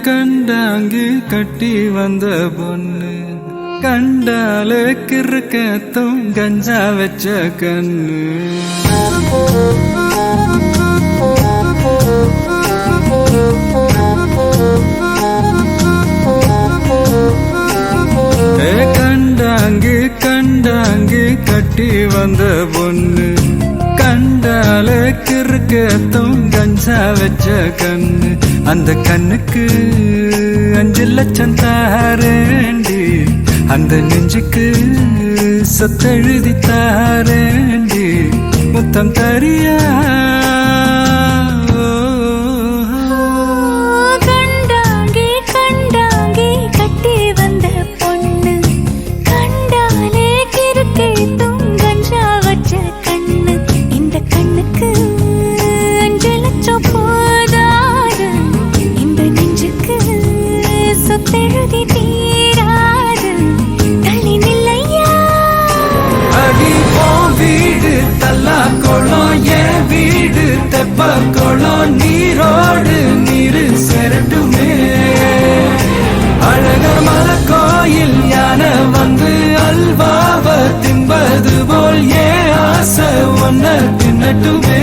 கண்டாங்கி கட்டி வந்த பொண்ணு கண்டால கிறுக்கத்தும் கஞ்சா வச்ச கண்ணு கண்டாங்கி கண்டாங்கி கட்டி வந்த பொண்ணு கண்டால கிறுக்கத்தும் கஞ்சா வச்ச கண்ணு அந்த கண்ணுக்கு 5 லட்சம் தாரேண்டி அந்த நெஞ்சுக்கு சொத்தெழுதி தாரேண்டி முத்தம் தரியா குளம் நீரோடு நீரு செரட்டுமே அழகர் மலை கோயில் யானை வந்து அல்வாவ தின்பது போல் ஏ ஆசை ஒன்ன தின்னட்டுமே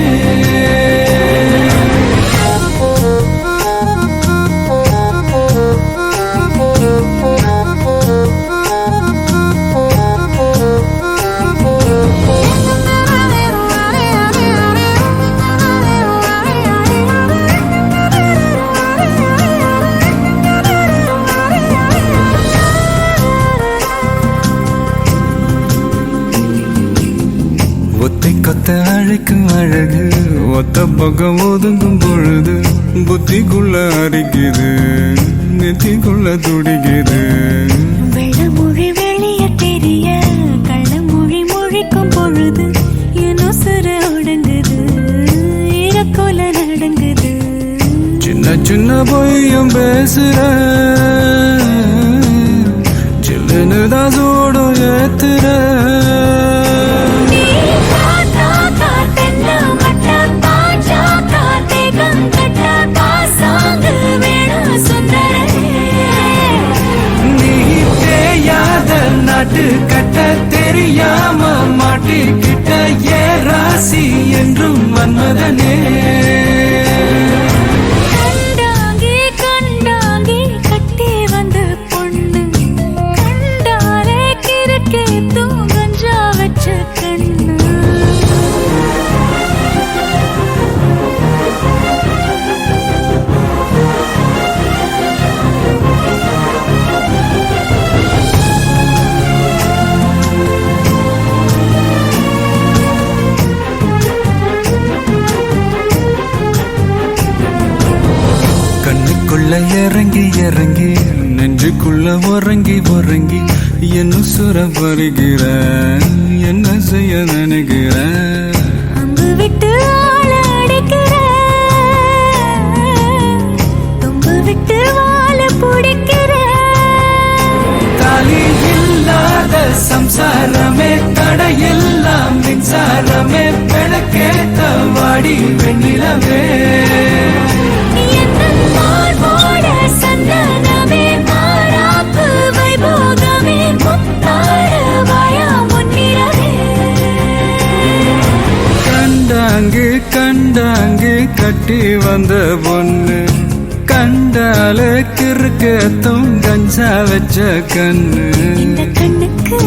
கொத்த அழைக்கும் அழகு ஒத்த பக்கம் ஒதுங்கும் பொழுது புத்திக்குள்ள அரிக்குது நெத்திக்குள்ள துடிக்குது வெள்ளமொழி வெளிய தெரிய கள்ளமொழி மொழிக்கும் பொழுது என் உசுறு ஒடுங்குது இறக்கோல நடங்குது சின்ன சின்ன பொய்யும் பேசுற சில்லுன்னுதான் சூடும் ஏத்துற நாட்டு கட்ட தெரியாம மாட்டிக்கிட்ட ஏ ராசி என்றும் மன்மதனே கண்டாங்கி கண்டாங்கி கட்டி வந்த பொண்ணு கண்டாலே கிறுக்கே தூங்கஞ்சா வச்ச கண்ணு கண்ணுக்குள்ள இறங்கி இறங்கி நெஞ்சுக்குள்ள உறங்கி உறங்கி என்ன சுர வருகிற என்ன செய்ய நினைக்கிற அம்பு விட்டு ஆள அடிக்கிற தும்பு விட்டு வாழ பிடிக்கிற தாலி இல்லாத சம்சாரமே தடையெல்லாம் மின்சாரமே விளக்கேத்த வாடி வெண்ணிலவே கண்டாங்கி கண்டாங்கி கட்டி வந்த பொண்ணு கண்டால கிறுக்கத்தும் கஞ்சா வச்ச கண்ணு இந்த கண்ணுக்கு